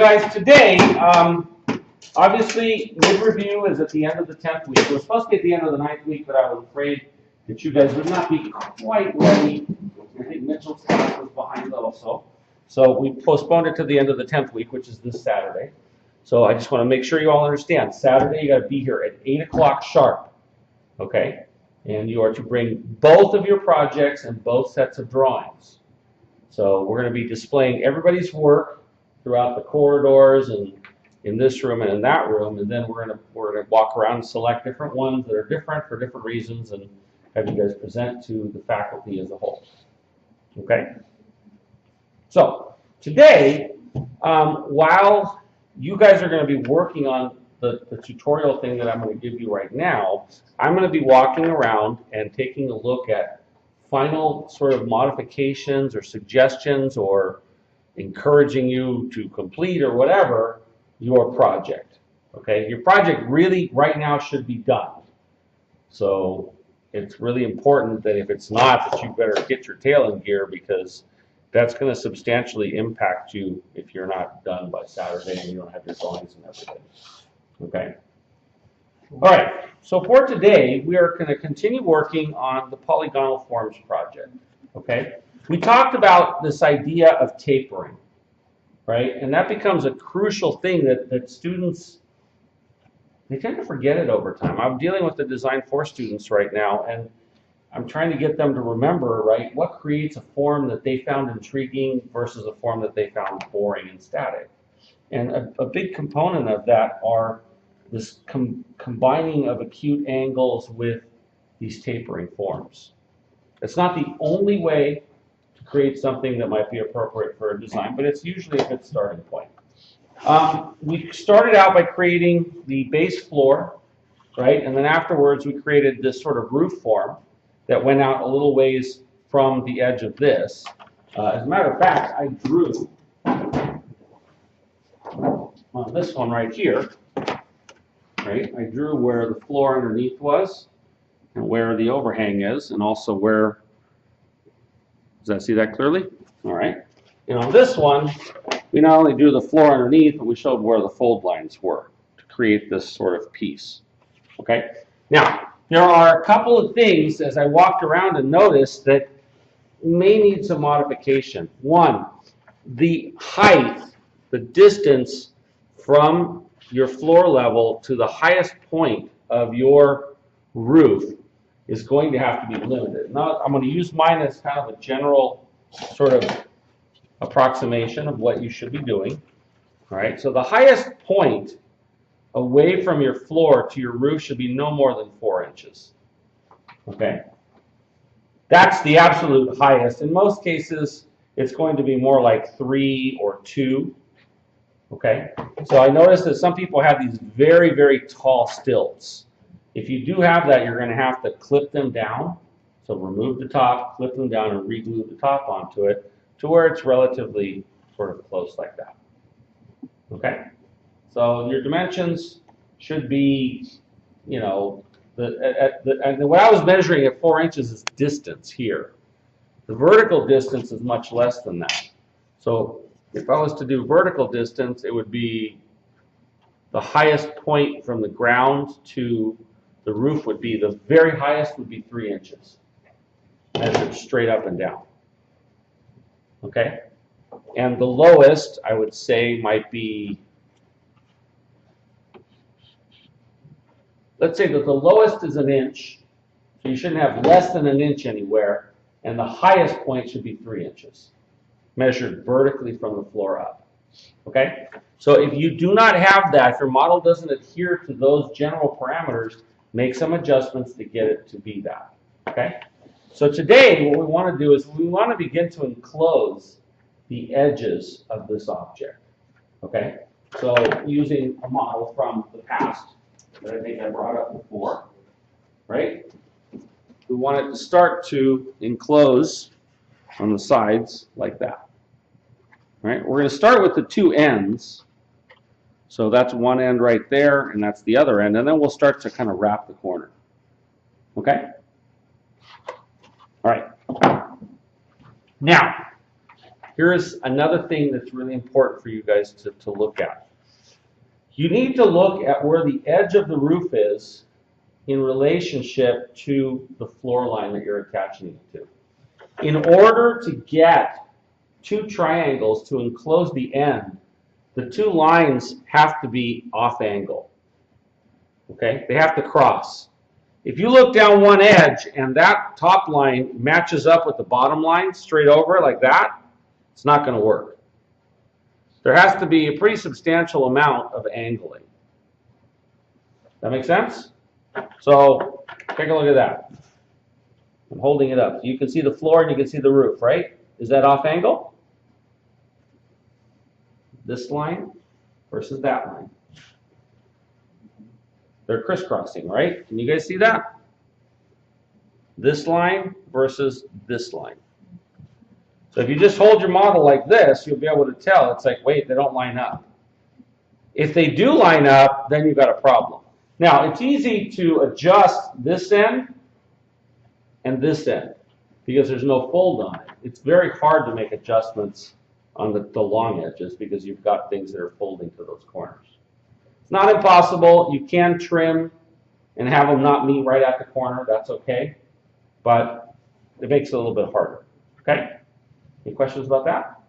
Guys, today, obviously, mid-review is at the end of the 10th week. It was supposed to be at the end of the 9th week, but I was afraid that you guys would not be quite ready. I think Mitchell's class was behind also. So we postponed it to the end of the 10th week, which is this Saturday. So I just want to make sure you all understand. Saturday, you got to be here at 8 o'clock sharp, okay? And you are to bring both of your projects and both sets of drawings. So we're going to be displaying everybody's work throughout the corridors and in this room and in that room, and then we're gonna walk around and select different ones that are different for different reasons and have you guys present to the faculty as a whole. Okay? So today, while you guys are going to be working on the tutorial thing that I'm going to give you right now, I'm going to be walking around and taking a look at final sort of modifications or suggestions or encouraging you to complete or whatever your project. Okay, your project really right now should be done. So it's really important that if it's not, that you better get your tail in gear, because that's going to substantially impact you if you're not done by Saturday and you don't have your drawings and everything. Okay. All right. So for today, we are going to continue working on the polygonal forms project. Okay. We talked about this idea of tapering, right? And that becomes a crucial thing that students, they tend to forget it over time. I'm dealing with the Design 4 students right now, and I'm trying to get them to remember, right, what creates a form that they found intriguing versus a form that they found boring and static. And a big component of that are this combining of acute angles with these tapering forms. It's not the only way to create something that might be appropriate for a design, but it's usually a good starting point. We started out by creating the base floor, right? And then afterwards we created this sort of roof form that went out a little ways from the edge of this. As a matter of fact, I drew on this one right here, right? I drew where the floor underneath was and where the overhang is, and also where, does that see that clearly? All right. And on this one, we not only drew the floor underneath, but we showed where the fold lines were to create this sort of piece. Okay. Now, there are a couple of things as I walked around and noticed that may need some modification. One, the height, the distance from your floor level to the highest point of your roof is going to have to be limited. Now, I'm going to use mine as kind of a general sort of approximation of what you should be doing. All right, so the highest point away from your floor to your roof should be no more than 4 inches. Okay, that's the absolute highest. In most cases, it's going to be more like 3 or 2. Okay, so I noticed that some people have these very, very tall stilts. If you do have that, you're going to have to clip them down. So remove the top, clip them down, and re-glue the top onto it to where it's relatively sort of close like that. Okay? So your dimensions should be, you know, and what I was measuring at 4 inches is distance here. The vertical distance is much less than that. So if I was to do vertical distance, it would be the highest point from the ground to the roof would be, the very highest would be 3 inches, measured straight up and down. Okay? And the lowest, I would say, might be, let's say that the lowest is 1 inch, so you shouldn't have less than 1 inch anywhere, and the highest point should be 3 inches, measured vertically from the floor up. Okay? So if you do not have that, if your model doesn't adhere to those general parameters, make some adjustments to get it to be that. Okay? So today, what we want to do is we want to begin to enclose the edges of this object. Okay? So using a model from the past that I think I brought up before, right? We want it to start to enclose on the sides like that. Right? We're going to start with the two ends. So that's one end right there, and that's the other end, and then we'll start to kind of wrap the corner. Okay? All right. Now, here's another thing that's really important for you guys to look at. You need to look at where the edge of the roof is in relationship to the floor line that you're attaching it to. In order to get two triangles to enclose the end, the two lines have to be off angle. Okay? They have to cross. If you look down one edge and that top line matches up with the bottom line straight over like that, it's not going to work. There has to be a pretty substantial amount of angling. That make sense? So take a look at that. I'm holding it up. You can see the floor and you can see the roof, right? Is that off angle? This line versus that line. They're crisscrossing, right? Can you guys see that? This line versus this line. So if you just hold your model like this, you'll be able to tell. It's like, wait, they don't line up. If they do line up, then you've got a problem. Now, it's easy to adjust this end and this end because there's no fold on it. It's very hard to make adjustments on the long edges because you've got things that are folding to those corners. It's not impossible. You can trim and have them not meet right at the corner. That's okay. But it makes it a little bit harder. Okay? Any questions about that?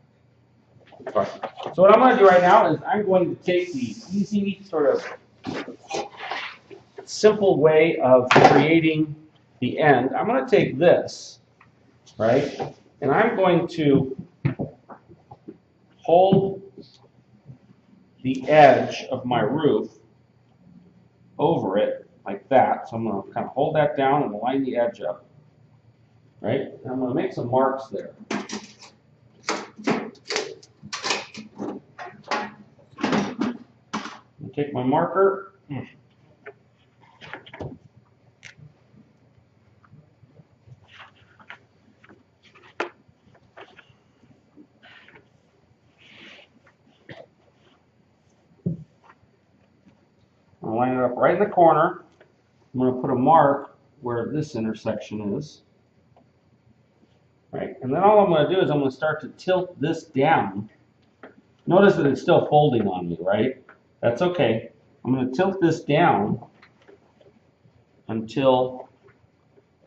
So what I'm going to do right now is I'm going to take the easy sort of simple way of creating the end. I'm going to take this, right, and I'm going to hold the edge of my roof over it like that. So I'm going to kind of hold that down and line the edge up, right? And I'm going to make some marks there. Take my marker. I'll line it up right in the corner. I'm going to put a mark where this intersection is. Right, and then all I'm going to do is I'm going to start to tilt this down. Notice that it's still folding on me, right? That's okay. I'm going to tilt this down until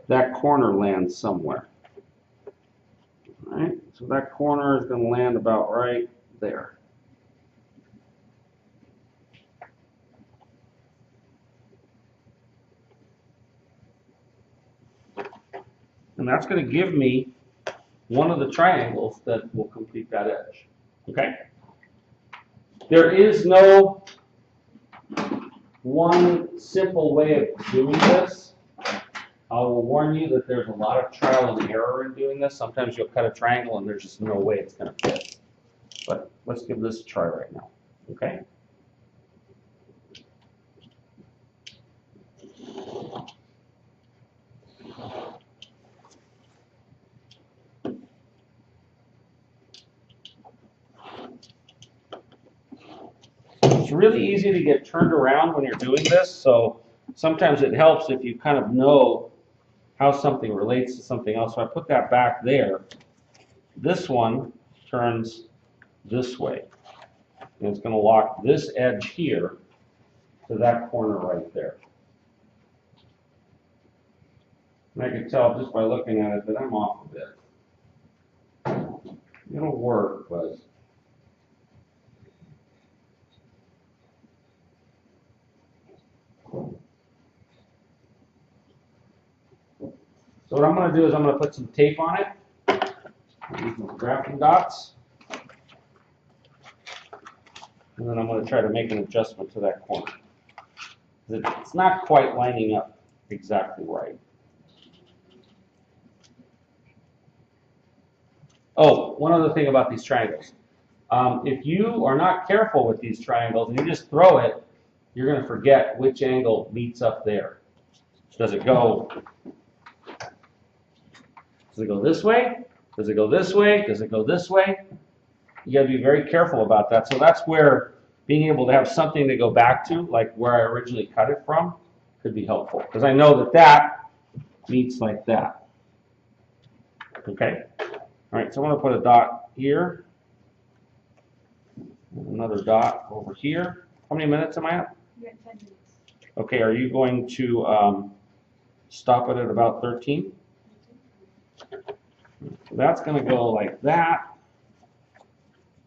that corner lands somewhere. All right, so that corner is going to land about right there. And that's going to give me one of the triangles that will complete that edge. Okay? There is no one simple way of doing this. I will warn you that there's a lot of trial and error in doing this. Sometimes you'll cut a triangle and there's just no way it's going to fit. But let's give this a try right now. Okay? It's really easy to get turned around when you're doing this, so sometimes it helps if you kind of know how something relates to something else. So I put that back there. This one turns this way, and it's going to lock this edge here to that corner right there. And I can tell just by looking at it that I'm off a bit. It'll work, but so what I'm going to do is I'm going to put some tape on it. Use my grafting dots. And then I'm going to try to make an adjustment to that corner. It's not quite lining up exactly right. Oh, one other thing about these triangles. If you are not careful with these triangles and you just throw it, you're going to forget which angle meets up there. Does it go this way? Does it go this way? Does it go this way? You got to be very careful about that. So that's where being able to have something to go back to, like where I originally cut it from, could be helpful. Because I know that that meets like that. Okay? All right, so I'm going to put a dot here. Another dot over here. How many minutes am I at? You're at 10 minutes. Okay, are you going to stop it at about 13? So that's going to go like that.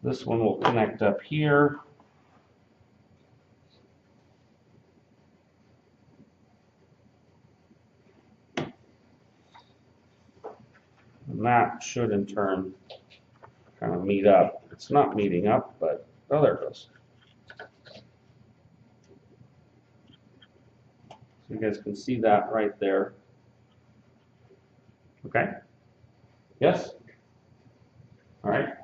This one will connect up here. And that should in turn kind of meet up. It's not meeting up, but oh, there it goes. So you guys can see that right there. Okay? Yes? All right.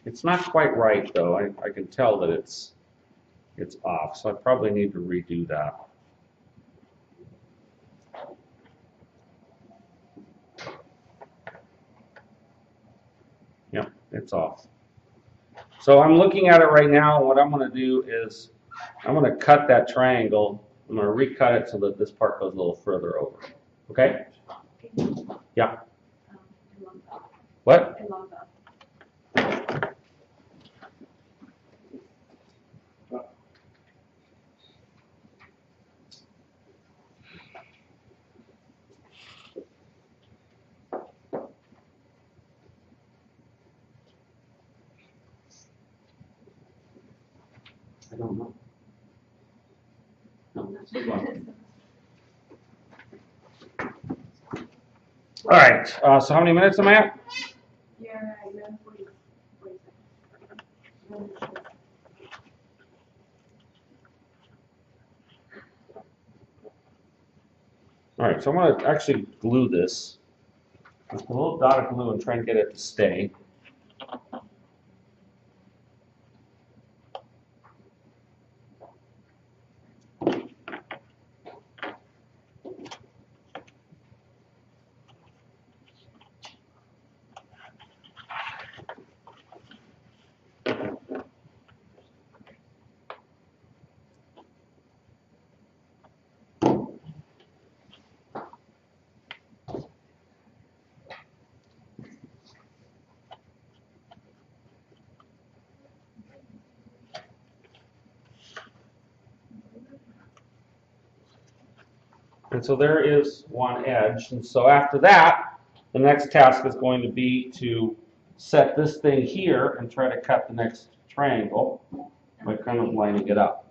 It's not quite right though. I can tell that it's off, so I probably need to redo that. Yep, it's off. So I'm looking at it right now, and what I'm going to do is I'm going to cut that triangle. I'm going to recut it so that this part goes a little further over. Okay? Yeah. What? I don't know. No, that's good one. All right, so how many minutes am I at? You're at 11:40. All right, so I'm going to actually glue this with a little dot of glue and try and get it to stay. And so there is one edge. And so after that, the next task is going to be to set this thing here and try to cut the next triangle by kind of lining it up.